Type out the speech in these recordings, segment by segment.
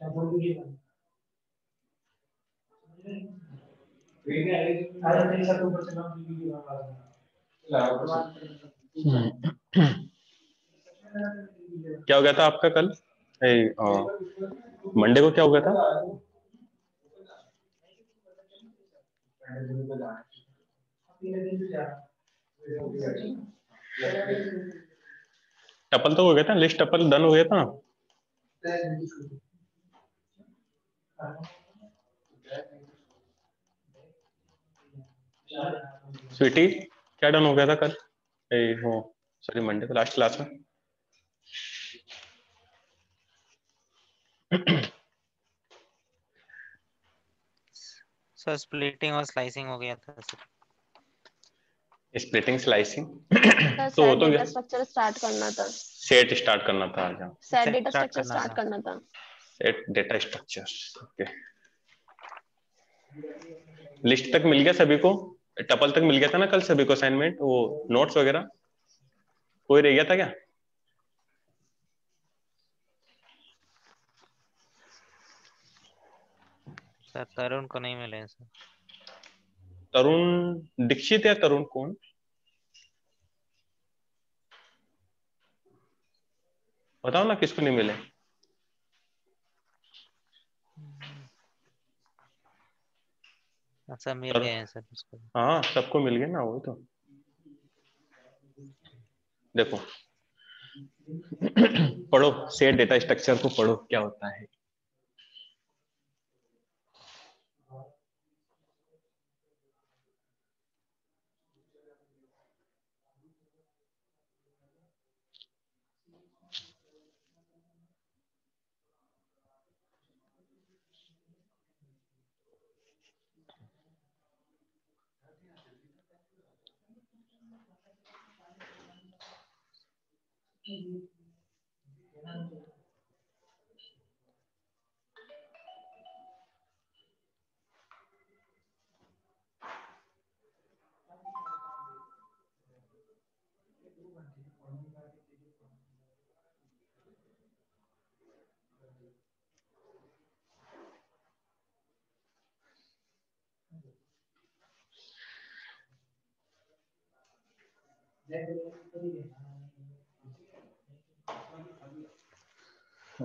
क्या हो गया था आपका कल? मंडे को क्या हो गया था? टपल तो हो गया था, लिस्ट टपल डन हो गया था। स्वीटी क्या डन हो गया था कल? हो सॉरी, मंडे को लास्ट क्लास में। सर स्प्लिटिंग और स्लाइसिंग हो गया था सर। स्प्लिटिंग स्लाइसिंग सर तो सेट डेटा स्ट्रक्चर स्टार्ट करना था। सेट स्टार्ट करना था आज। सेट डेटा स्ट्रक्चर स्टार्ट करना था। Set data structure okay. List तक मिल गया सभी को? टपल तक मिल गया था ना कल सभी को असाइनमेंट, वो नोट्स वगैरह कोई रह गया था क्या? सर तरुण को नहीं मिले सर। तरुण दीक्षित या तरुण कौन? बताओ ना किसको नहीं मिले। सर मिल गए हैं सर उसको। हाँ सबको मिल गए ना, वही तो देखो। पढ़ो सेट डेटा स्ट्रक्चर को, पढ़ो क्या होता है।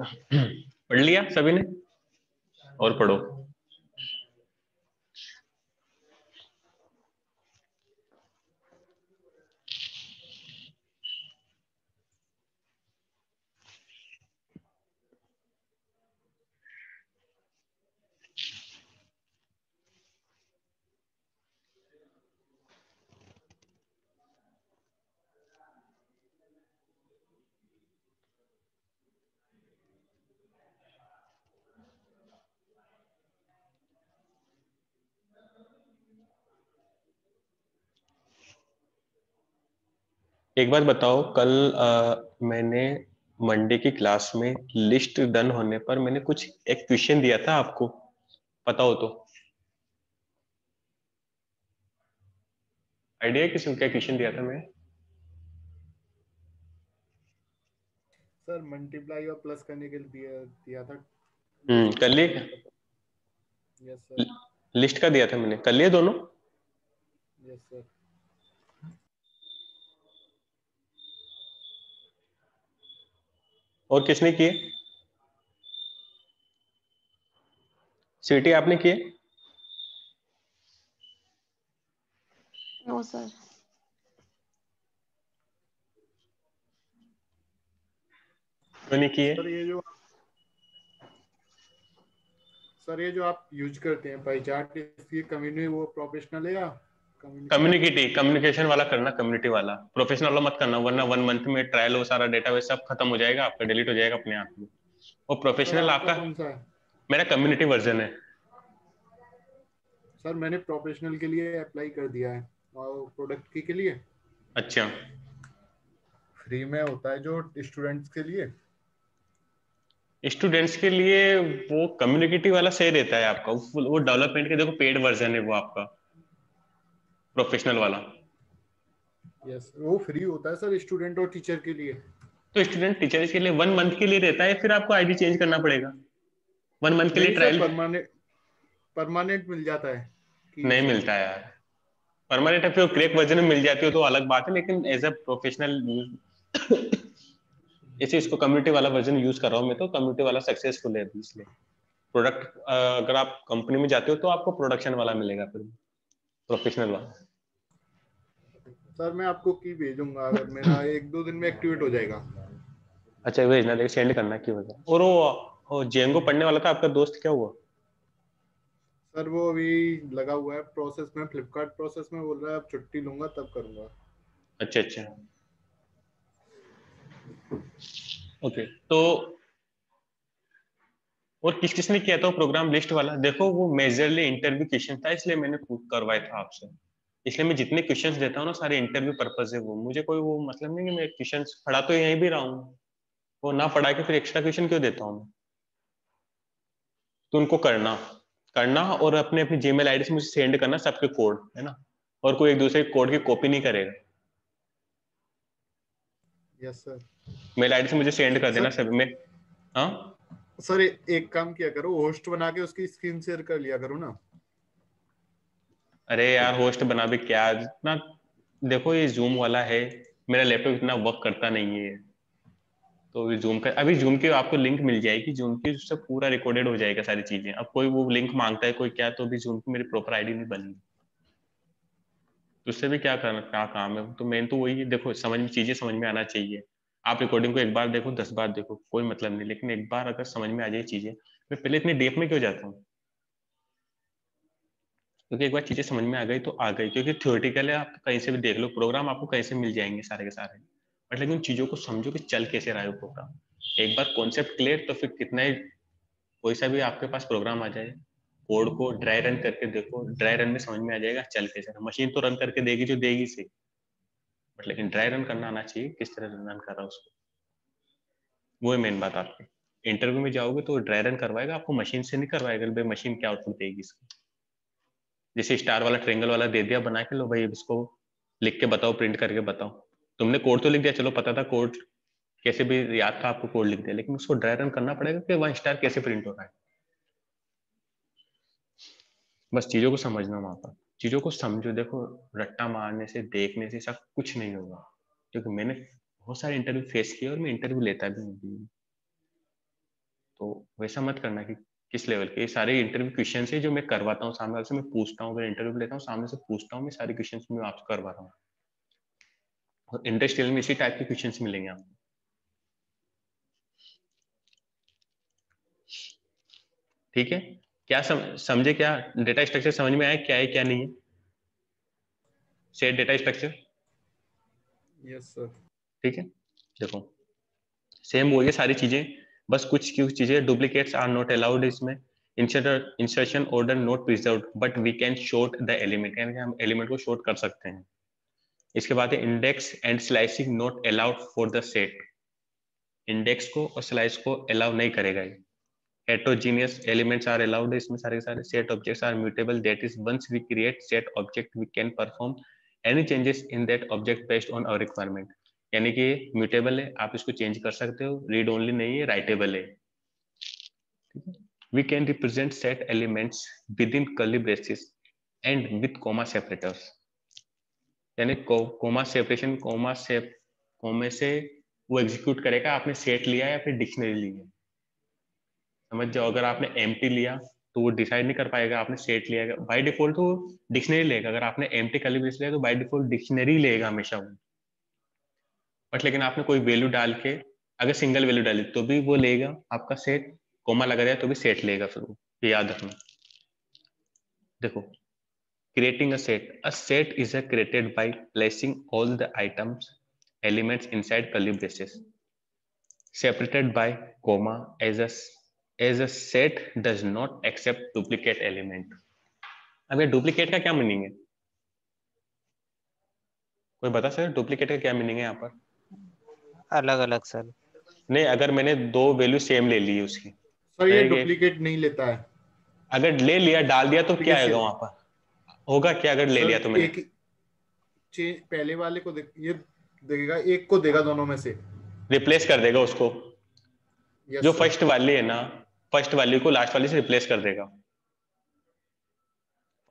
पढ़ लिया सभी ने? और पढ़ो। एक बात बताओ, कल मैंने मंडे की क्लास में लिस्ट डन होने पर मैंने कुछ एक क्वेश्चन दिया था आपको, पता हो तो? आइडिया है किसी को क्या क्वेश्चन दिया था मैं? सर मल्टीप्लाई और प्लस करने के लिए दिया था। कर लिए क्या? Yes sir. लिस्ट का दिया था मैंने, कर लिए दोनों? Yes sir. और किसने किए? स्वीटी आपने किए? No sir. क्यों नहीं किए? सर ये जो आप यूज करते हैं पाई चार्ट, इसकी कम्युनिटी वो प्रोफेशनल है या कम्युनिकेशन वाला करना, कम्युनिटी वाला। प्रोफेशनल वाला मत करना, वरना 1 मंथ में ट्रायल वो सारा डेटाबेस सब खत्म हो जाएगा आपका, डिलीट हो जाएगा अपने आप में। वो प्रोफेशनल आपका कौन सा है? मेरा कम्युनिटी वर्जन है। सर मैंने प्रोफेशनल के लिए अप्लाई कर दिया है और प्रोडक्ट के लिए। अच्छा, फ्री में होता है जो स्टूडेंट्स के लिए। स्टूडेंट्स के लिए वो कम्युनिटी वाला सही रहता है आपका, वो डेवलपमेंट के देखो पेड वर्जन है वो आपका प्रोफेशनल वाला। यस वो फ्री होता है सर स्टूडेंट और टीचर के लिए। तो स्टूडेंट टीचर्स के लिए 1 मंथ के लिए रहता है, फिर आपको आईडी चेंज करना पड़ेगा। 1 मंथ के लिए नहीं सर, ट्रायल परमानेंट मिल जाता है कि नहीं मिलता है यार। परमानेंट है फिर क्रैक वर्जन में मिल जाती हो तो अलग बात है, लेकिन एज अ प्रोफेशनल यूज इसे इसको कम्युनिटी वाला वर्जन यूज कर रहा हूँ मैं, तो कम्युनिटी वाला सक्सेसफुल है अभी, इसलिए प्रोडक्ट अगर आप कंपनी में जाते हो तो आपको प्रोडक्शन वाला मिलेगा, फिर प्रोफेशनल वाला। सर मैं आपको की भेजूंगा, अगर मेरा 1-2 दिन में एक्टिवेट हो जाएगा। अच्छा भेजना, देखिए सेंड करना की वजह। और वो जेंगो पढ़ने वाला था आपका दोस्त, क्या हुआ? सर वो अभी लगा हुआ है प्रोसेस में, फ्लिपकार्ट प्रोसेस में, बोल रहा है अब छुट्टी लूंगा तब करूंगा। अच्छा अच्छा, ओके। तो और किसने किया था वो प्रोग्राम लिस्ट वाला? देखो वो मेजरली इंटरव्यू क्वेश्चन था, इसलिए मैंने करवाया था आपसे। इसलिए मैं जितने क्वेश्चंस देता हूँ ना सारे इंटरव्यू पर्पज है, वो मुझे कोई वो मतलब नहीं कि मैं क्वेश्चंस पढ़ा तो यहीं भी रहा हूँ, वो ना पढ़ा के फिर एक्स्ट्रा क्वेश्चन क्यों देता हूँ मैं? तो उनको करना करना और अपने अपनी जीमेल आईडी से मुझे सेंड करना सबके कोड, है ना? और कोई एक दूसरे कोड की कॉपी नहीं करेगा। Yes sir. मेल आईडी से मुझे सेंड कर देना सर सब में। हाँ सर एक काम किया करो, होस्ट बना के उसकी स्क्रीन शेयर कर लिया करो ना। अरे यार होस्ट बना भी क्या इतना, देखो ये जूम वाला है, मेरा लैपटॉप इतना वर्क करता नहीं है, तो अभी जूम की आपको लिंक मिल जाएगी, जूम की उससे पूरा रिकॉर्डेड हो जाएगा सारी चीजें। अब कोई वो लिंक मांगता है कोई क्या, तो अभी जूम की मेरी प्रॉपर आईडी नहीं बनी, तो उससे भी क्या करना, क्या काम है? तो मेन तो वही है, देखो समझ में चीजें समझ में आना चाहिए। आप रिकॉर्डिंग को एक बार देखो 10 बार देखो कोई मतलब नहीं, लेकिन एक बार अगर समझ में आ जाए चीजें, मैं पहले इतनी डीप में क्यों जाता हूँ? क्योंकि एक बार चीजें समझ में आ गई तो आ गई, क्योंकि थ्योरेटिकल है, आप कहीं से भी देख लो प्रोग्राम आपको कहीं से मिल जाएंगे सारे के सारे, बट लेकिन चीजों को समझो कि चल कैसे रहा है वो प्रोग्राम। एक बार कॉन्सेप्ट क्लियर तो फिर कितना ही कोई सा भी आपके पास प्रोग्राम आ जाए, कोड को ड्राई रन करके देखो, ड्राई रन में समझ में आ जाएगा चल कैसे रहा। मशीन तो रन करके देगी जो देगी सही, बट लेकिन ड्राई रन करना आना चाहिए, किस तरह रन कर रहा है उसको, वो है मेन बात। आपके इंटरव्यू में जाओगे तो ड्राई रन करवाएगा आपको, मशीन से नहीं करवाएगा भाई मशीन क्या आउटपुट देगी इसको। जैसे स्टार वाला ट्रेंगल वाला दे दिया बना के, लो भाई इसको लिख के बताओ, प्रिंट करके बताओ। तुमने कोड तो लिख दिया, चलो पता था कोड कैसे भी याद था आपको, कोड लिख दिया, लेकिन उसको ड्राई रन करना पड़ेगा कि 1 स्टार कैसे प्रिंट हो रहा है। बस चीजों को समझना वहां पर, चीजों को समझो। देखो रट्टा मारने से देखने से सब कुछ नहीं होगा, क्योंकि मैंने बहुत सारे इंटरव्यू फेस किए और मैं इंटरव्यू लेता भी हूँ। तो वैसा मत करना कि किस लेवल के, ये सारे इंटरव्यू क्वेश्चन है जो मैं करवाता हूँ सामने वाले से, मैं पूछता हूँ, अगर इंटरव्यू लेता हूँ सामने से पूछता हूँ, मैं सारे क्वेश्चन मैं आपसे करवा रहा हूँ। और इंडस्ट्रियल में इसी टाइप के क्वेश्चन मिलेंगे आपको। ठीक है, क्या समझे? क्या डेटा स्ट्रक्चर समझ में आया क्या है क्या नहीं है? Set data structure, yes sir. ठीक है। देखो सेम वही है सारी चीजें, बस कुछ चीजें डुप्लीकेट्स आर नॉट अलाउड इसमें, insertion order not preserved but we can sort the element, यानी हम एलिमेंट को शॉर्ट कर सकते हैं। इसके बाद है index and slicing not allowed for the set, index को और स्लाइस को अलाउ नहीं करेगा ये। heterogeneous elements are allowed, इसमें सारे के सारे set objects are mutable, that is once we create set object we can perform any changes in that object based on our requirement, यानी कि म्यूटेबल है, आप इसको चेंज कर सकते हो, रीड ओनली नहीं है, राइटेबल है। we can represent set elements within curly braces and with comma separators, यानी कोमा सेपरेशन, कोमे से वो एग्जीक्यूट करेगा आपने सेट लिया या फिर डिक्शनरी ली है। समझ जाओ, अगर आपने एम्प्टी लिया तो वो डिसाइड नहीं कर पाएगा आपने सेट लिया, बाय डिफॉल्ट वो डिक्शनरी लेगा। अगर आपने एम्प्टी कर्ली ब्रेस लिया तो बाय डिफॉल्ट डिक्शनरी लेगा हमेशा वो, बट लेकिन आपने कोई वैल्यू डाल के अगर सिंगल वैल्यू डाली तो भी वो लेगा आपका सेट, कोमा लगा दिया तो भी सेट लेगा फिर वो, ये याद रखना। देखो creating a set is created by placing all the items elements inside curly braces separated by comma as a set does not accept duplicate element। अब ये डुप्लीकेट का क्या मीनिंग है? कोई बता सकता है डुप्लीकेट का क्या मीनिंग है यहाँ पर? अलग अलग सर। नहीं, अगर मैंने दो वैल्यू सेम ले ली उसकी, सर ये डुप्लीकेट नहीं लेता है। अगर ले लिया डाल दिया तो क्या आएगा वहां पर, होगा क्या अगर ले लिया तो मैंने? एक चेंज पहले वाले को ये देगा, एक को देगा दोनों में से, रिप्लेस कर देगा उसको। yes, जो sir. फर्स्ट वाली है ना, फर्स्ट वैल्यू को लास्ट वाली से रिप्लेस कर देगा।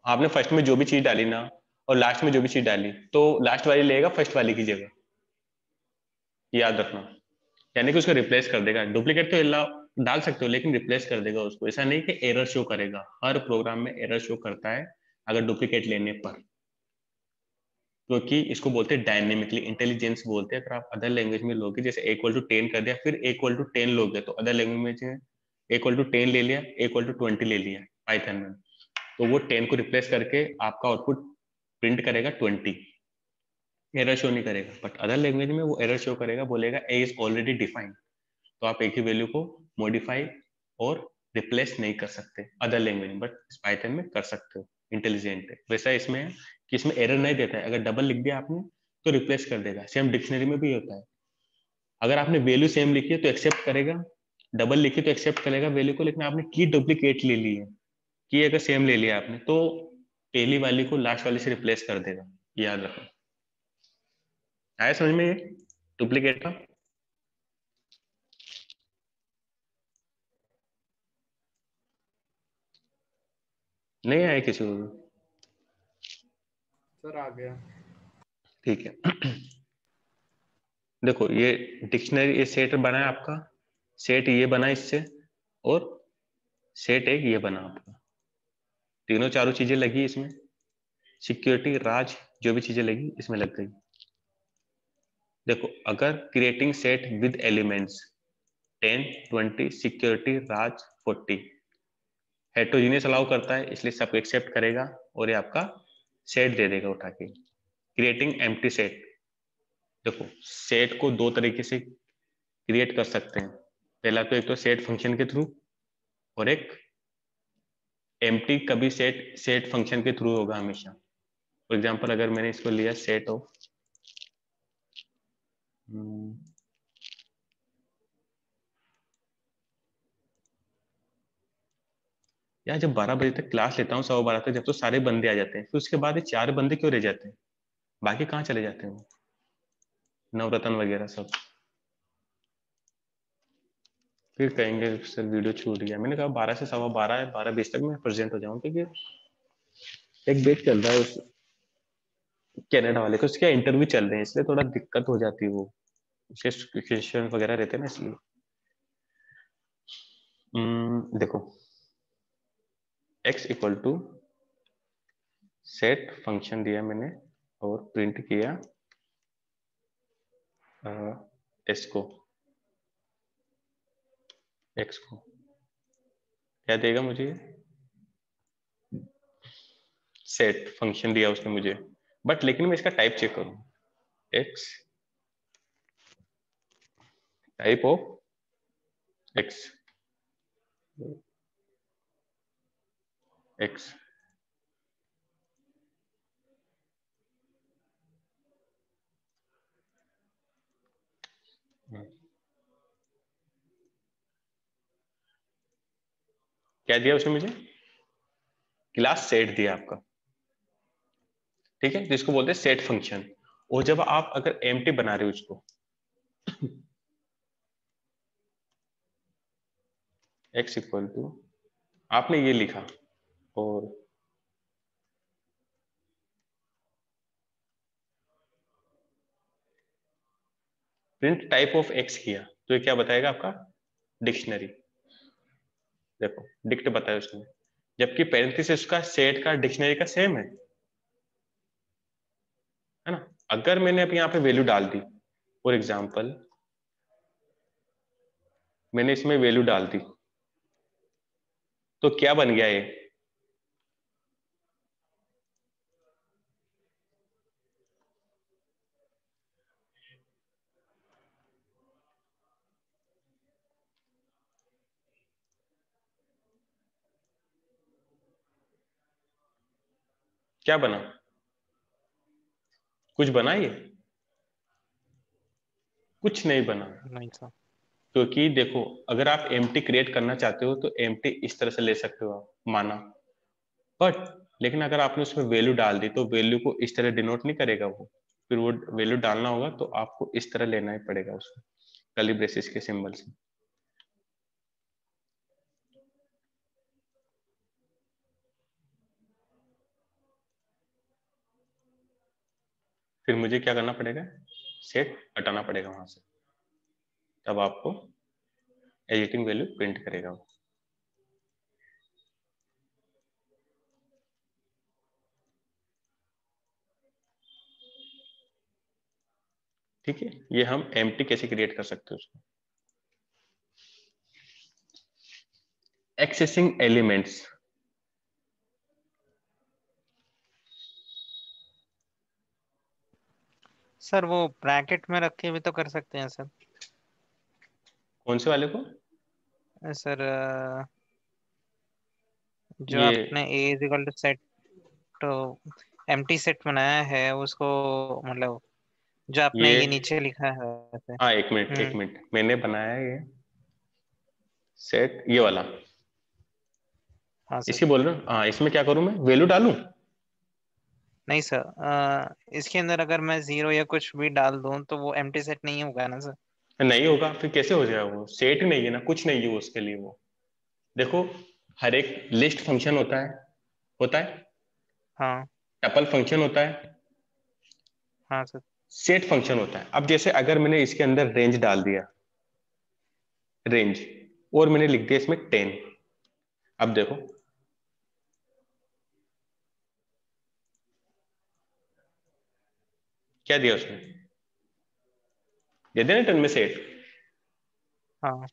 आपने फर्स्ट में जो भी चीज डाली ना और लास्ट में जो भी चीज डाली तो लास्ट वाली लेगा फर्स्ट वाली की जगह, याद रखना। यानी कि उसको रिप्लेस कर देगा। डुप्लीकेट तो डाल सकते हो लेकिन रिप्लेस कर देगा उसको। ऐसा नहीं कि एरर शो करेगा, हर प्रोग्राम में एरर शो करता है अगर डुप्लीकेट लेने पर, क्योंकि इसको बोलते हैं डायनेमिकली इंटेलिजेंस बोलते हैं। अगर आप अदर लैंग्वेज में लोगे, जैसे इक्वल टू 10 कर दिया फिर इक्वल टू 10 लोगे, तो अदर लैंग्वेज में इक्वल टू 10 ले लिया, इक्वल टू 20 ले लिया पाइथन में, तो वो 10 को रिप्लेस करके आपका आउटपुट प्रिंट करेगा 20, एरर शो नहीं करेगा। बट अदर लैंग्वेज में वो एरर शो करेगा, बोलेगा ए इज ऑलरेडी डिफाइंड। तो आप एक ही वैल्यू को मॉडिफाई और रिप्लेस नहीं कर सकते अदर लैंग्वेज में, बट पाइथन में कर सकते हो, इंटेलिजेंट है। वैसा इसमें है कि इसमें एरर नहीं देता है, अगर डबल लिख दिया आपने तो रिप्लेस कर देगा। सेम डिक्शनरी में भी होता है, अगर आपने वैल्यू सेम लिखी है तो एक्सेप्ट करेगा, डबल लिखी तो एक्सेप्ट करेगा वैल्यू को, लेकिन आपने की डुप्लीकेट ले ली है, की अगर सेम ले लिया आपने तो पहली वाली को लास्ट वाली से रिप्लेस कर देगा, याद रखो। आया समझ में ये डुप्लीकेट का? नहीं आया किसी को? सर आ गया। ठीक है। देखो ये डिक्शनरी, ये सेट बना है आपका, सेट ये बना इससे, और सेट एक ये बना आपका, तीनों चारों चीजें लगी इसमें, सिक्योरिटी राज जो भी चीजें लगी इसमें लग गई। देखो अगर creating set with elements 10, 20, security Raj 40, heterogeneous allow करता है इसलिए सब एक्सेप्ट करेगा और ये आपका सेट दे देगा उठा के। क्रिएटिंग एम्प्टी सेट, देखो सेट को दो तरीके से क्रिएट कर सकते हैं। पहला तो एक तो सेट फंक्शन के थ्रू, और एक एम्प्टी कभी सेट फंक्शन के थ्रू होगा हमेशा। फॉर एग्जांपल अगर मैंने इसको लिया सेट ऑफ यार, जब 12 बजे तक क्लास लेता हूँ, 12:15 तक, जब तो सारे बंदे आ जाते हैं, फिर उसके बाद ये 4 बंदे क्यों रह जाते हैं? बाकी कहाँ चले जाते हैं वो, नवरत्न वगैरह सब? फिर कहेंगे सर वीडियो छूट गया। मैंने कहा 12 से 12:15 है, 12:20 तक मैं प्रेजेंट हो जाऊँ, क्योंकि एक बैच चल रहा है उस कनाडा वाले का, उसके इंटरव्यू चल रहे हैं, इसलिए थोड़ा दिक्कत हो जाती है, वो उसके क्वेश्चन वगैरह रहते हैं ना, इसलिए। देखो x equal to set function दिया मैंने और प्रिंट किया x को क्या देगा मुझे? सेट फंक्शन दिया उसने मुझे, बट लेकिन मैं इसका टाइप चेक करूं, x टाइप ऑफ x क्या दिया उसने मुझे? क्लास सेट दिया आपका, ठीक है, जिसको बोलते हैं सेट फंक्शन। और जब आप अगर एम्प्टी बना रहे हो उसको x इक्वल टू आपने ये लिखा और प्रिंट टाइप ऑफ x किया, तो ये क्या बताएगा आपका? डिक्शनरी। देखो डिक्ट बताया उसने, जबकि पैरेंथेसिस का सेट का डिक्शनरी का सेम है ना। अगर मैंने अब यहाँ पे वैल्यू डाल दी, फॉर एग्जांपल मैंने इसमें वैल्यू डाल दी, तो क्या बन गया ये? क्या बना? कुछ बना ये? कुछ नहीं बना, नहीं सर। क्योंकि देखो अगर आप एम्प्टी क्रिएट करना चाहते हो तो एम्प्टी इस तरह से ले सकते हो आप, माना, बट लेकिन अगर आपने उसमें वैल्यू डाल दी तो वैल्यू को इस तरह डिनोट नहीं करेगा वो, फिर वो वैल्यू डालना होगा तो आपको इस तरह लेना ही पड़ेगा उसको, कर्ली ब्रेसेस के सिंबल से। फिर मुझे क्या करना पड़ेगा, सेट हटाना पड़ेगा वहां से, तब आपको एडिटिंग वैल्यू प्रिंट करेगा वो। ठीक है, ये हम एम्प्टी कैसे क्रिएट कर सकते हैं उसको। एक्सेसिंग एलिमेंट्स, सर वो ब्रैकेट में रख के भी तो कर सकते हैं सर। कौन से वाले को? सर जो ये आपने ए इज इक्वल टू सेट तो एम्प्टी सेट बनाया है उसको, मतलब जो आपने ये ये नीचे लिखा है वैसे। हाँ, एक मिनट एक हम्म। मिनट, मैंने बनाया है ये सेट, ये वाला, हाँ सर। इसी बोल रहा हूँ। हाँ, इसमें क्या करूं मैं, वैल्यू डालूं? नहीं सर, इसके अंदर अगर मैं 0 या कुछ भी डाल दूं तो वो एम्प्टी सेट नहीं होगा ना सर। नहीं होगा, फिर कैसे हो जाएगा वो? सेट नहीं है ना, कुछ नहीं है वो उसके लिए। वो देखो, हर एक लिस्ट फंक्शन होता है, हाँ। टपल फंक्शन होता है, हाँ सर। सेट फंक्शन होता है। अब जैसे अगर मैंने इसके अंदर रेंज डाल दिया, रेंज, और मैंने लिख दिया इसमें 10, अब देखो क्या दिया उसने, दे दिया ना 10 में सेट। हाँ।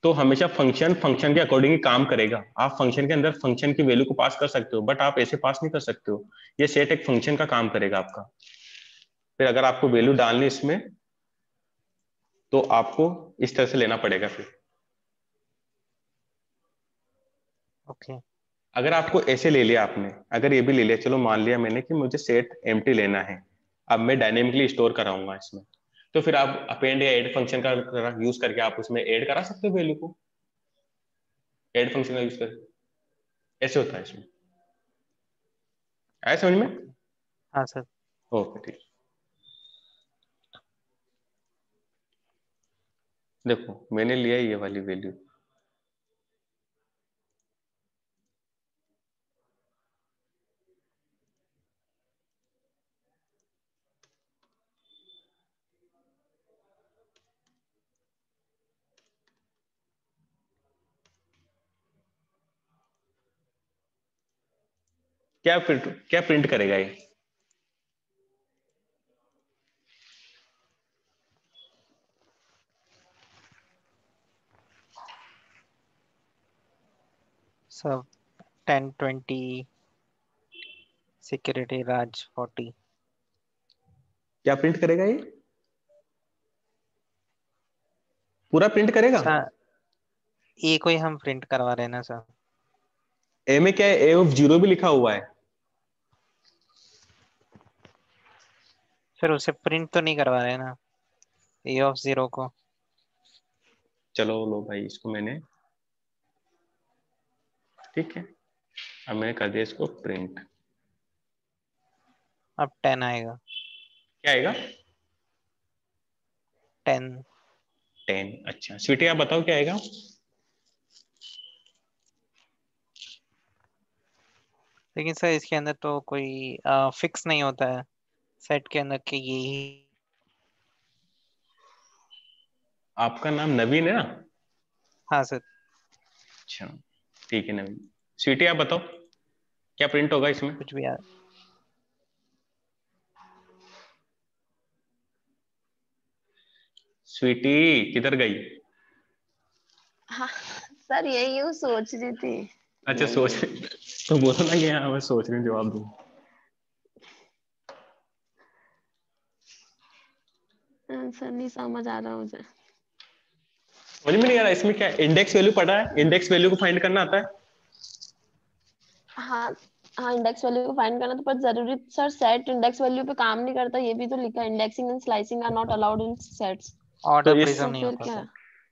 तो हमेशा फंक्शन फंक्शन के अकॉर्डिंग ही काम करेगा। आप फंक्शन के अंदर फंक्शन की वैल्यू को पास कर सकते हो, बट आप ऐसे पास नहीं कर सकते हो। ये सेट एक फंक्शन का काम करेगा आपका। फिर अगर आपको वैल्यू डालनी इसमें, तो आपको इस तरह से लेना पड़ेगा। फिर ओके। अगर आपको ऐसे ले लिया आपने, अगर ये भी ले लिया, चलो मान लिया मैंने कि मुझे सेट एम्प्टी लेना है, अब मैं डायनेमिकली स्टोर कराऊंगा इसमें, तो फिर आप अपेंड या ऐड फंक्शन का यूज करके आप उसमें ऐड करा सकते हो वैल्यू को, ऐड फंक्शन का यूज करके। ऐसे होता है इसमें, आया समझ में? ओके। हाँ सर। ओके ठीक। देखो मैंने लिया ये वाली वैल्यू, क्या प्रिंट करेगा ये? सब 1020 सिक्योरिटी राज 40। क्या प्रिंट करेगा ये? पूरा प्रिंट करेगा? सर ए को ही हम प्रिंट करवा रहे हैं ना सर। ए में क्या है, ए ऑफ जीरो भी लिखा हुआ है। फिर उसे प्रिंट तो नहीं करवा रहे हैं ना ए ऑफ 0 को। चलो लो भाई, इसको मैंने, ठीक है, अब मैंने कर दिया इसको प्रिंट। अब 10 आएगा। क्या आएगा? 10। 10। अच्छा स्वीटी, आप बताओ क्या आएगा? लेकिन सर इसके अंदर तो कोई फिक्स नहीं होता है सेट के अंदर कि यही। आपका नाम नवीन है ना? हाँ सर। अच्छा ठीक है नवीन। स्वीटी आप बताओ क्या प्रिंट होगा इसमें? कुछ भी यार। स्वीटी किधर गई? हाँ सर, यही हूँ, सोच रही थी। अच्छा यही सोच हूँ। तो बोलो ना कि हाँ मैं सोच रही हूँ, जवाब दूँ। आंसर नहीं समझ आ रहा मुझे। समझ में नहीं आ रहा इसमें क्या इंडेक्स वैल्यू पढ़ा है, इंडेक्स वैल्यू को फाइंड करना आता है। हाँ हाँ, इंडेक्स वैल्यू को फाइंड करना तो पर जरूरी सर, सेट इंडेक्स वैल्यू पे काम नहीं करता, ये भी तो लिखा है, indexing and slicing are not allowed in sets. तो ऑर्डर ये प्रिज्म तो नहीं फिर होता क्या? सर।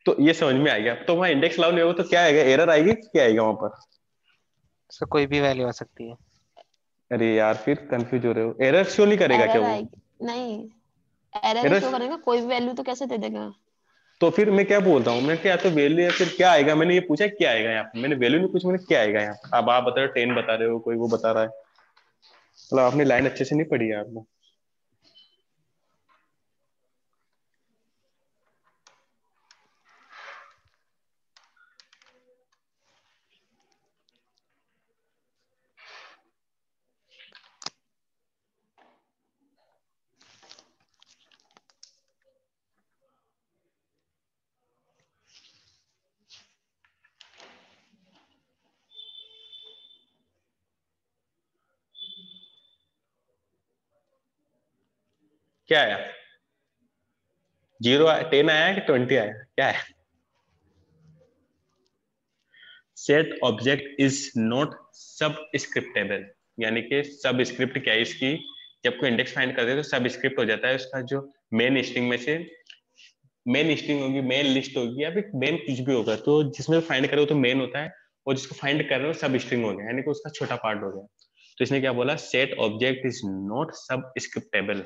तो ये समझ में आ गया। तो वहाँ इंडेक्स अलाउ नहीं होगा तो क्या आएगा, एरर आएगी, क्या आएगा वहां पर? सर कोई भी वैल्यू आ सकती है। अरे यार फिर कंफ्यूज हो रहे हो, एरर शो नहीं करेगा क्या एरर वो? आएगी नहीं, एरर ही एरर, शो करेगा, कोई भी वैल्यू तो कैसे दे देगा? तो फिर मैं क्या बोल रहा हूँ, मैं क्या तो वैल्यू या फिर क्या आएगा, मैंने ये पूछा क्या आएगा यहाँ पे, मैंने वैल्यू नहीं पूछा, मैंने क्या आएगा यहाँ पे। अब आप बता रहे हो 10 बता रहे हो, कोई वो बता रहा है, मतलब आपने लाइन अच्छे से नहीं पढ़ी है आपने। क्या आया? 0 10 आया कि 20 आया? क्या है? सेट ऑब्जेक्ट इज नॉट सब स्क्रिप्टेबल, यानी कि सब स्क्रिप्ट क्या है इसकी, जब कोई इंडेक्स फाइंड करते हैं तो सब स्क्रिप्ट हो जाता है उसका, जो मेन स्ट्रिंग में से मेन स्ट्रिंग होगी, मेन लिस्ट होगी, या फिर मेन कुछ भी होगा, तो जिसमें फाइंड करे वो तो मेन होता है, और जिसको फाइंड कर रहे हो सब स्ट्रिंग हो गया, यानी कि उसका छोटा पार्ट हो गया। तो इसने क्या बोला? सेट ऑब्जेक्ट इज नॉट सब स्क्रिप्टेबल,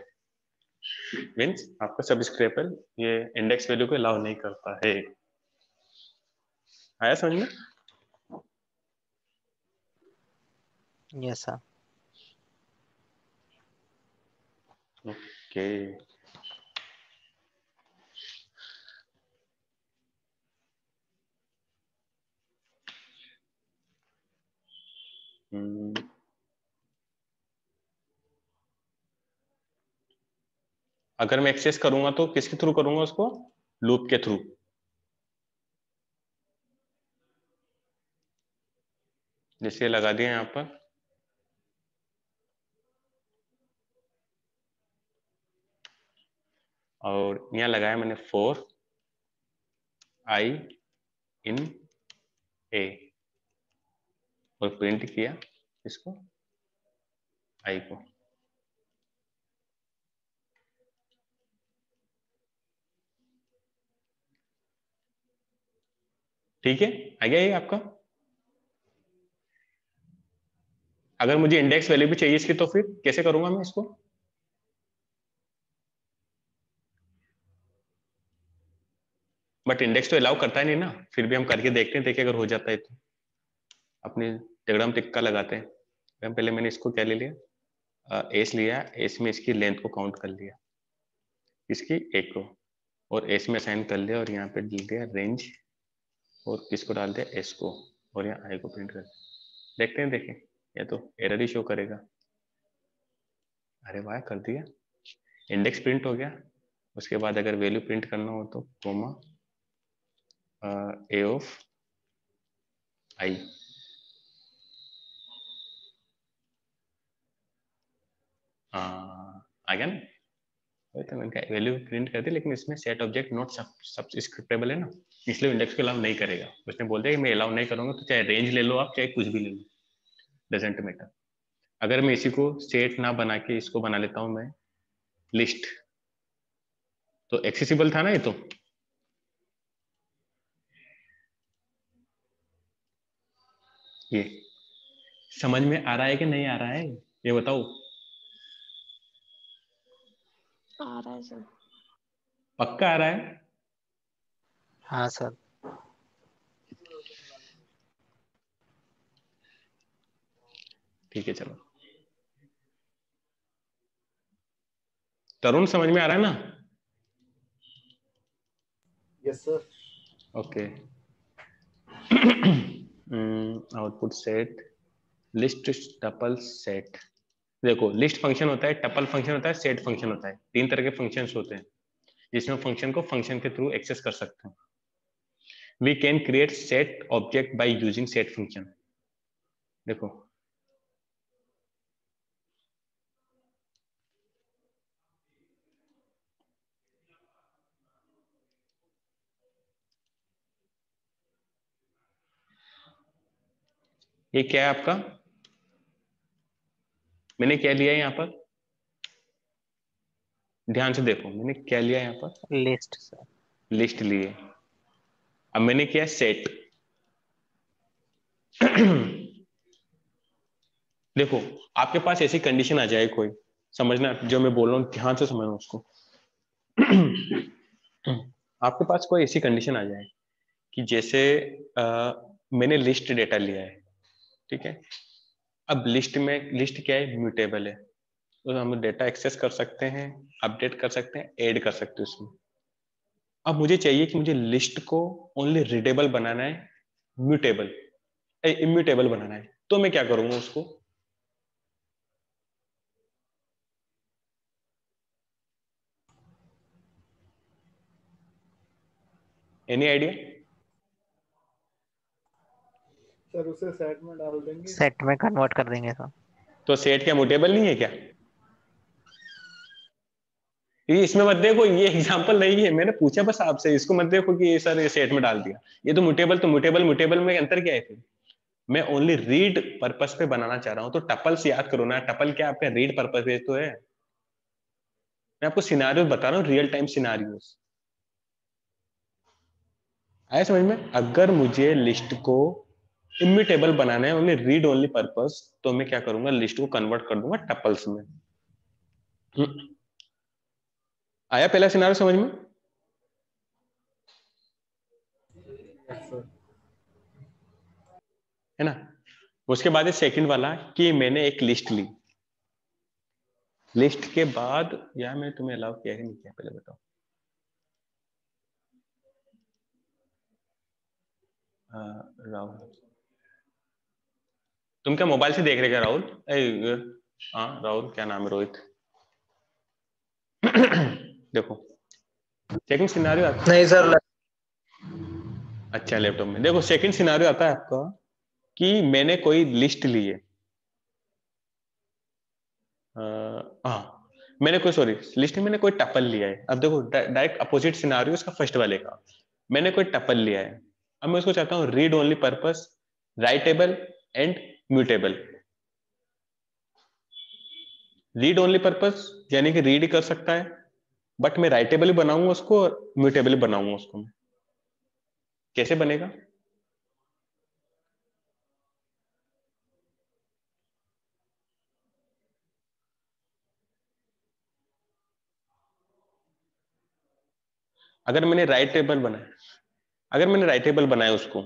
मीन्स आपका सब स्क्रिप्टेबल ये इंडेक्स वैल्यू को अलाउ नहीं करता है। आया समझ में? Yes sir. ओके। अगर मैं एक्सेस करूंगा तो किसके थ्रू करूंगा उसको? लूप के थ्रू। जैसे लगा दिया यहाँ पर, और यहाँ लगाया मैंने फॉर आई इन ए, और प्रिंट किया इसको, आई को। ठीक है, आ गया ये आपका। अगर मुझे इंडेक्स वैल्यू भी चाहिए इसकी तो फिर कैसे करूंगा मैं इसको? बट इंडेक्स तो अलाउ करता है नहीं ना, फिर भी हम करके देखते हैं, देखिए अगर हो जाता है तो अपनी टेगड़म टिक्का लगाते हैं। पहले मैंने इसको क्या ले लिया, एस लिया, एस में इसकी लेंथ को काउंट कर लिया, इसकी एक को, और एस में असाइन कर लिया, और यहाँ पे डाल दिया रेंज, और इसको डाल दिया एस को, और यहाँ आई को प्रिंट कर दिया। देखते हैं, देखें ये तो एरर ही शो करेगा। अरे वाह, कर दिया, इंडेक्स प्रिंट हो गया। उसके बाद अगर वैल्यू प्रिंट करना हो तो कोमा ए ऑफ आई, आ गया ना? वही तो मैंने कहा वैल्यू प्रिंट कर दी, लेकिन इसमें सेट ऑब्जेक्ट नॉट सब स्क्रिप्टेबल है ना, इसलिए इंडेक्स को अलाउ नहीं करेगा। उसने बोल दिया कि मैं अलाउ नहीं करूंगा, तो चाहे रेंज ले लो आप, चाहे कुछ भी ले लो, डजेंट मैटर। अगर मैं इसी को सेट ना बना के इसको बना लेता हूं मैं लिस्ट, तो एक्सेसिबल था ना ये तो। ये समझ में आ रहा है कि नहीं आ रहा है, ये बताओ। आ रहा है सर। पक्का आ रहा है? हाँ सर। ठीक है, चलो। तरुण समझ में आ रहा है ना? Yes sir. Okay. Output set list tuple set. देखो, लिस्ट फंक्शन होता है, टपल फंक्शन होता है, सेट फंक्शन होता है, तीन तरह के फंक्शंस होते हैं जिसमें फंक्शन को फंक्शन के थ्रू एक्सेस कर सकते हैं। We can create set object by using set function. देखो, ये क्या है आपका? मैंने क्या लिया है यहाँ पर? ध्यान से देखो, मैंने क्या लिया यहाँ पर? List sir. लिस्ट लिए। अब मैंने किया सेट। देखो, आपके पास ऐसी कंडीशन आ जाए कोई, समझना जो मैं बोल रहा हूँ, ध्यान से समझना उसको। आपके पास कोई ऐसी कंडीशन आ जाए कि जैसे मैंने लिस्ट डेटा लिया है, ठीक है। अब लिस्ट क्या है? म्यूटेबल है, तो हम डेटा एक्सेस कर सकते हैं, अपडेट कर सकते हैं, ऐड कर सकते हैं उसमें। अब मुझे चाहिए कि मुझे लिस्ट को ओनली रीडेबल बनाना है, म्यूटेबल इम्यूटेबल बनाना है, तो मैं क्या करूंगा उसको? Any idea? सर उसे सेट में डाल देंगे। सेट में कन्वर्ट कर देंगे सर। तो सेट क्या म्यूटेबल नहीं है क्या? ये इसमें मत देखो, ये एग्जांपल नहीं है, मैंने पूछा बस आपसे, इसको मत देखो कि ये सर ये सेट में डाल दिया। ये तो म्यूटेबल में अंतर क्या है फिर? मैं ओनली रीड पर्पस पे बनाना चाह रहा हूं, तो टपल्स याद करो ना, टपल क्या आपका रीड पर्पस पे तो है। मैं आपको सिनारियो बता रहा हूँ, रियल टाइम सिनारियोस। आया समझ में? अगर मुझे लिस्ट को इम्यूटेबल बनाना है, ओनली रीड ओनली पर्पस, तो मैं क्या करूंगा, लिस्ट को कन्वर्ट कर दूंगा टपल्स में। आया पहला सिनारियो समझ में? है ना? उसके बाद सेकंड वाला कि मैंने एक लिस्ट ली, लिस्ट के बाद यार मैं तुम्हें अलाउ किया है नहीं किया पहले बताओ। राहुल तुम क्या मोबाइल से देख रहे क्या राहुल? हाँ राहुल, क्या नाम है, रोहित। देखो सेकंड सिनारियो आता है। नहीं सर। अच्छा लैपटॉप में देखो, सेकंड सिनारियो आता है आपका कि मैंने कोई लिस्ट ली है। हाँ मैंने कोई, सॉरी लिस्ट में मैंने कोई टपल लिया है। अब देखो डायरेक्ट अपोजिट सिनारियो इसका फर्स्ट वाले का। मैंने कोई टपल लिया है, अब मैं उसको चाहता हूँ read only purpose, writable and mutable. Read only purpose यानी कि रीड ही कर सकता है, बट मैं राइटेबल ही बनाऊंगा उसको और म्यूटेबल बनाऊंगा उसको मैं। कैसे बनेगा? अगर मैंने राइटेबल बनाया, अगर मैंने राइटेबल बनाया उसको,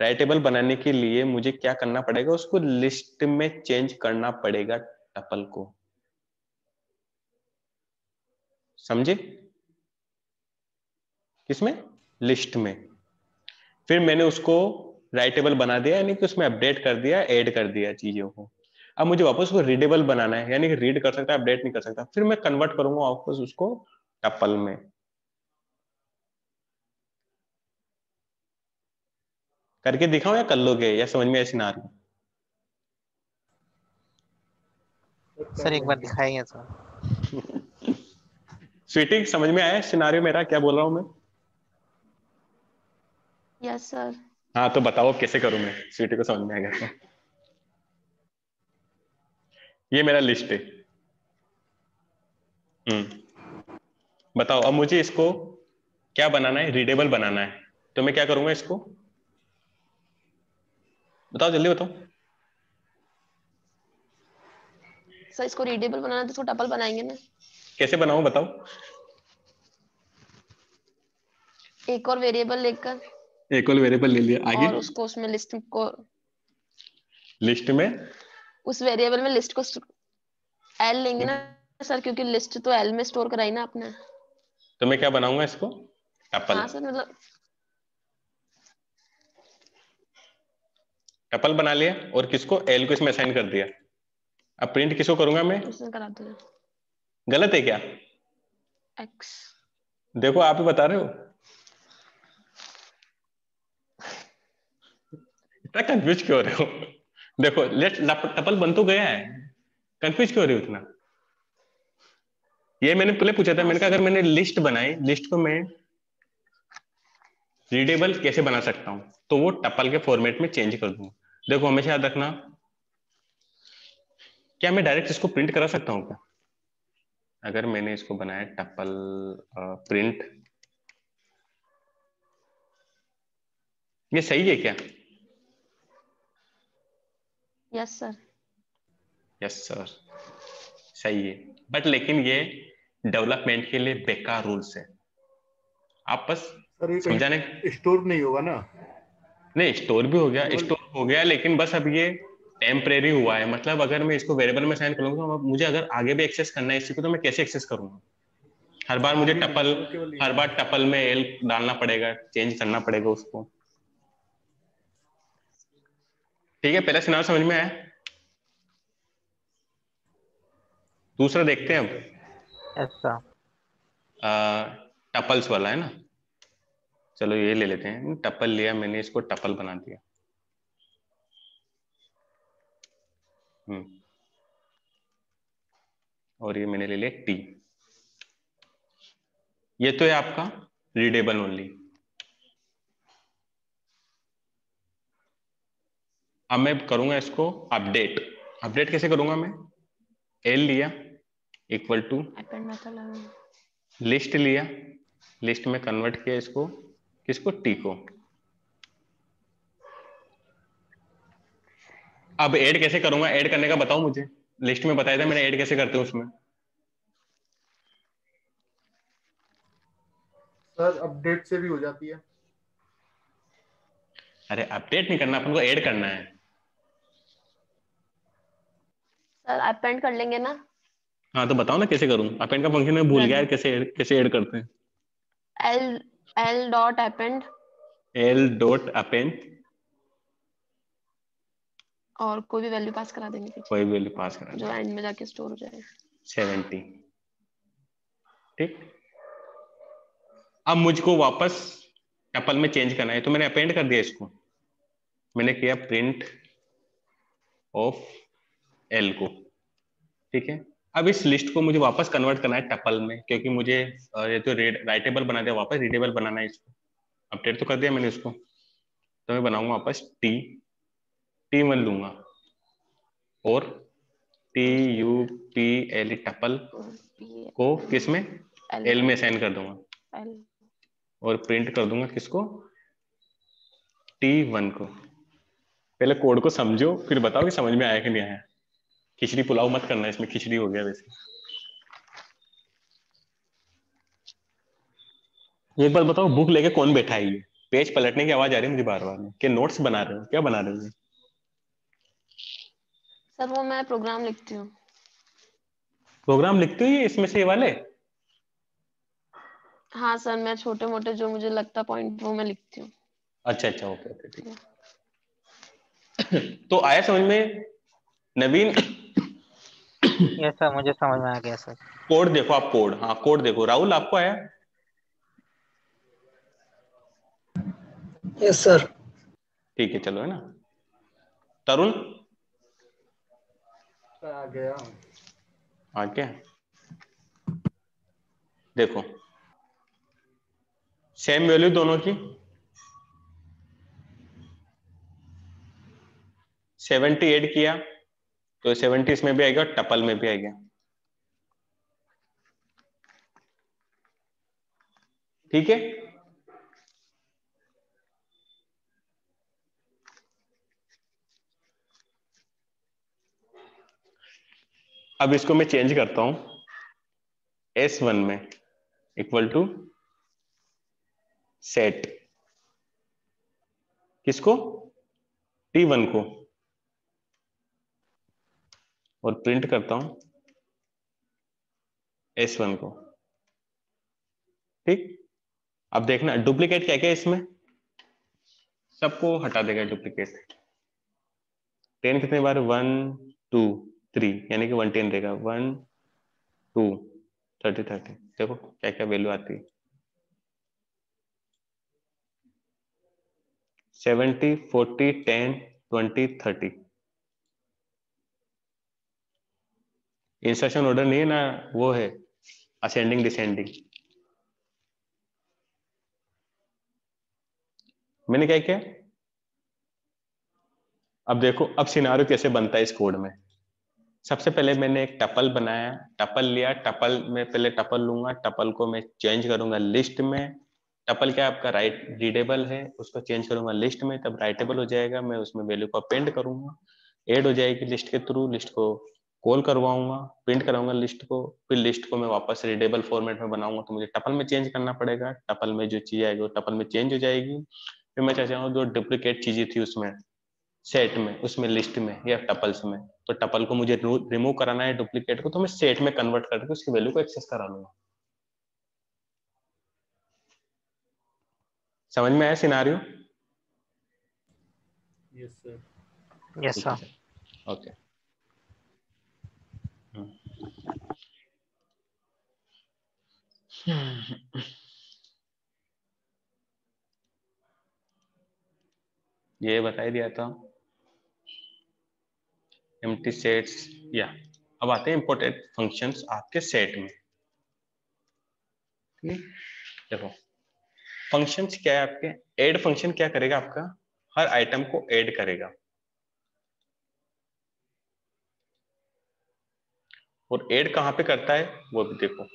राइटेबल बनाने के लिए मुझे क्या करना पड़ेगा, उसको लिस्ट में चेंज करना पड़ेगा टपल को। समझे? किसमें? लिस्ट में। फिर मैंने उसको राइटेबल बना दिया, यानी कि उसमें अपडेट कर दिया, ऐड कर दिया चीजों को। अब मुझे वापस उसको रीडेबल बनाना है, यानी कि रीड कर सकता है, अपडेट नहीं कर सकता। फिर मैं कन्वर्ट करूंगा वापस उसको टपल में। करके दिखाऊं या कर लोगे, या समझ में ऐसी ना आ रही? सर एक बार दिखाएंगे सर। स्वीटी समझ में आया सिनारियो मेरा, क्या बोल रहा हूं मैं? Yes sir. हाँ तो बताओ कैसे करूं मैं, स्वीटी को समझ में आ गया तो। ये मेरा लिस्ट है। बताओ अब मुझे इसको क्या बनाना है, रीडेबल बनाना है। तो मैं क्या करूंगा इसको, बताओ जल्दी बताओ। सर इसको रीडेबल बनाना तो इसको टपल बनाएंगे ना। कैसे बनाऊं बताओ। एक और वेरिएबल लेकर एक और वेरिएबल ले लिया, आगे और उसको उसमें लिस्ट को, लिस्ट में, उस वेरिएबल में लिस्ट को एल लेंगे ना सर, क्योंकि लिस्ट तो एल में स्टोर कराई ना आपने। तो मैं क्या बनाऊंगा इसको, टपल। हाँ सर, मतलब टपल बना लिया और किसको, एल को इसमें असाइन कर दिया। अब प्रिंट किसको करूंगा मैं? उसने करा दिया गलत है क्या? एक्स। देखो आप ही बता रहे हो, इतना कंफ्यूज क्यों हो रहे हो? देखो लेट टपल बन तो गया है, कंफ्यूज क्यों हो रहे हो इतना? ये मैंने पहले पूछा था, हाँ मैंने कहा सर। अगर मैंने लिस्ट बनाई, लिस्ट को मैं रीडेबल कैसे बना सकता हूं, तो वो टपल के फॉर्मेट में चेंज कर दूंगा। देखो हमेशा याद रखना, क्या मैं डायरेक्ट इसको प्रिंट करा सकता हूं क्या? अगर मैंने इसको बनाया टपल प्रिंट, ये सही है क्या? Yes sir. यस सर सही है, बट लेकिन ये डेवलपमेंट के लिए बेकार रूल्स है। आप बस सर ये समझाने, कहीं स्टोर नहीं होगा ना? नहीं स्टोर भी हो गया, केवल स्टोर हो गया, लेकिन बस अब ये टेम्परेरी हुआ है। मतलब अगर मैं इसको वेरिएबल में साइन करूंगा तो अब मुझे अगर आगे भी एक्सेस करना है इसी को, तो मैं कैसे एक्सेस करूंगा? हर बार मुझे अभी नहीं टपल, सर, वो केवल हर यहाँ बार टपल में एल डालना पड़ेगा, चेंज करना पड़ेगा उसको। ठीक है, पहला सिनारियो समझ में आया? दूसरा देखते हैं अब। ऐसा। टपल्स वाला है ना, चलो ये ले लेते हैं। टपल लिया मैंने, इसको टपल बना दिया। हम्म और ये मैंने ले लिया टी। ये तो है आपका रीडेबल ओनली। अब मैं करूंगा इसको अपडेट। अपडेट कैसे करूंगा मैं? एल लिया इक्वल टू अपेंड मेथड लगा। लिस्ट लिया, लिस्ट में कन्वर्ट किया इसको, किसको? टी को। अब ऐड कैसे करूंगा? ऐड करने का बताओ मुझे। लिस्ट में बताया था मैंने, ऐड कैसे करते हैं उसमें? सर अपडेट से भी हो जाती है। अरे अपडेट नहीं करना, अपन को ऐड करना है। सर अपेंड कर लेंगे ना। हाँ तो बताओ ना कैसे करूं? अपेंड का फंक्शन मैं भूल गया यार, कैसे ऐड करते हैं? L L dot append L dot append, और कोई भी वैल्यू पास करा देंगे पीछे कोई भी वैल्यू पास करा जो एंड में जाके स्टोर हो जाए। 70। ठीक। अब मुझको वापस टपल में चेंज करना है, तो मैंने अपेंड कर दिया इसको। मैंने किया प्रिंट ऑफ एल को। ठीक है। अब इस लिस्ट को मुझे वापस कन्वर्ट करना है टपल में, क्योंकि मुझे ये तो राइटेबल बना दिया, वापस रीडेबल बनाना है इसको। अपडेट तो कर दिया मैंने इसको, तो मैं बनाऊंगा वापस T1 लूंगा और TUPL टपल को किसमें? एल में असाइन कर दूंगा एल और प्रिंट कर दूंगा किसको? T1 को। पहले कोड को समझो फिर बताओ कि समझ में आया कि नहीं आया। खिचड़ी पुलाव मत करना, इसमें खिचड़ी हो गया वैसे। एक बार बताओ, बुक लेके कौन बैठा है? ये पेज पलटने की आवाज आ रही है मुझे बार बार। क्या नोट्स बना रहे हो? क्या बना रहे हो? सर वो मैं प्रोग्राम लिखती हूँ। प्रोग्राम लिखते हो ये इसमें से, ये वाले? हाँ सर, मैं छोटे मोटे जो मुझे लगता पॉइंट वो मैं लिखती हूँ। अच्छा अच्छा, ओके ओके, ठीक। तो आया समझ में नवीन? यस सर, मुझे समझ में आ गया सर। कोड देखो आप, कोड, हाँ कोड देखो। राहुल आपको आया? Yes sir. ठीक है, चलो, है ना। तरुण आ गया। आ क्या? देखो सेम वैल्यू दोनों की, 70 ऐड किया तो 70 इसमें भी आएगा और टपल में भी आएगा। ठीक है। अब इसको मैं चेंज करता हूं S1 में इक्वल टू सेट किसको? T1 को, और प्रिंट करता हूं S1 को। ठीक। अब देखना डुप्लीकेट क्या क्या है इसमें, सबको हटा देगा डुप्लीकेट। 10 कितने बार? 1 2 3, यानी कि 110 देगा। 1 2 30 30। देखो क्या क्या वैल्यू आती है। 70 40 10 20 30। इंसर्शन ऑर्डर नहीं है ना, वो है असेंडिंग डिसेंडिंग। मैंने क्या किया? अब देखो अब सिनारियो कैसे बनता है इस कोड में। सबसे पहले मैंने एक टपल बनाया, टपल लिया, टपल में पहले टपल लूंगा, टपल को मैं चेंज करूंगा लिस्ट में। टपल क्या आपका राइट रीडेबल है, उसको चेंज करूंगा लिस्ट में, तब राइटेबल हो जाएगा। मैं उसमें वैल्यू को अपेंड करूंगा, ऐड हो जाएगी लिस्ट के थ्रू। लिस्ट को कॉल करवाऊंगा, प्रिंट कराऊंगा लिस्ट को, फिर लिस्ट को मैं वापस रीडेबल फॉर्मेट में बनाऊंगा। तो मुझे टपल में चेंज करना पड़ेगा, टपल में जो चीज आएगी वो टपल में चेंज हो जाएगी। फिर मैं चाहता हूँ जो डुप्लीकेट चीजें थी उसमें सेट में, उसमें लिस्ट में या टपल्स में, तो टपल को मुझे रिमूव कराना है डुप्लीकेट को, तो मैं सेट में कन्वर्ट करके उसकी वैल्यू को एक्सेस करा लूंगा। समझ में आया सिनारियो? Yes sir. यस ठीक सर। है सर, ओके। ये बता ही दिया था एम्प्टी सेट्स या अब आते हैं इंपॉर्टेंट फंक्शंस आपके सेट में। देखो फंक्शंस क्या है आपके, ऐड फंक्शन क्या करेगा आपका, हर आइटम को ऐड करेगा, और ऐड कहां पे करता है वो भी देखो।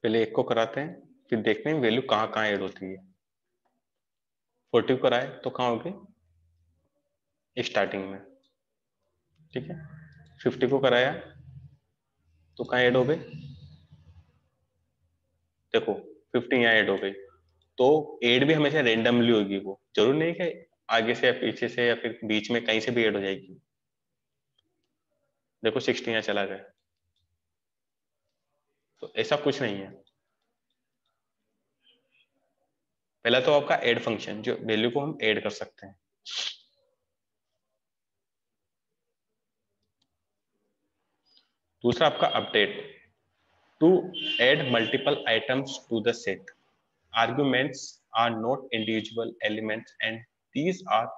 पहले एक को कराते हैं, फिर देखते हैं वैल्यू कहाँ कहाँ ऐड होती है। 40 कराए तो कहाँ होगी, स्टार्टिंग में, ठीक है। 50 को कराया तो कहाँ ऐड हो गई, देखो 50 यहाँ ऐड हो गई। तो ऐड भी हमेशा रेंडमली होगी, वो जरूर नहीं कि आगे से या पीछे से या फिर बीच में कहीं से भी ऐड हो जाएगी। देखो 60 यहाँ चला गया, तो ऐसा कुछ नहीं है। पहला तो आपका ऐड फंक्शन, जो वैल्यू को हम ऐड कर सकते हैं। दूसरा आपका update, to add multiple items to the set, arguments are not individual elements and these are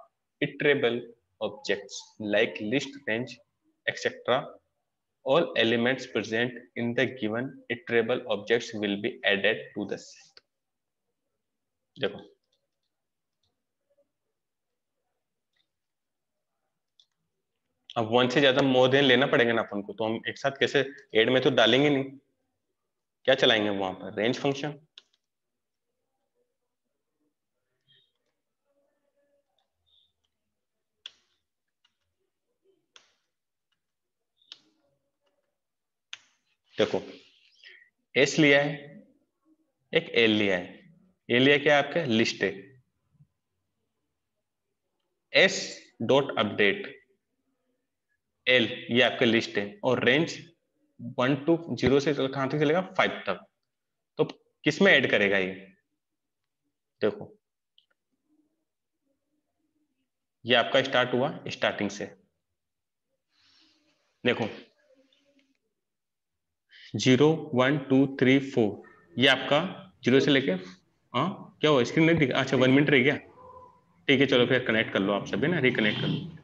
iterable objects like list, range, etc. All elements present in the given iterable objects will be added to the set. देखो अब one से ज्यादा more than लेना पड़ेगा ना अपन को, तो हम एक साथ कैसे ऐड में तो डालेंगे नहीं, क्या चलाएंगे वहां पर, रेंज फंक्शन। देखो एस लिया है, एक एल लिया है, ये लिया क्या आपके लिस्ट है, एस डॉट अपडेट एल ये आपका लिस्ट है, और रेंज 1 to 0 से कहां तक चलेगा 5 तक। तो किस में ऐड करेगा ये, देखो ये आपका स्टार्ट हुआ स्टार्टिंग से, देखो 0 1 2 3 4 ये आपका 0 से लेके, हाँ क्या हुआ स्क्रीन नहीं दिखा, अच्छा 1 मिनट रह गया, ठीक है चलो फिर कनेक्ट कर लो आप सभी ना, रिकनेक्ट कर लो।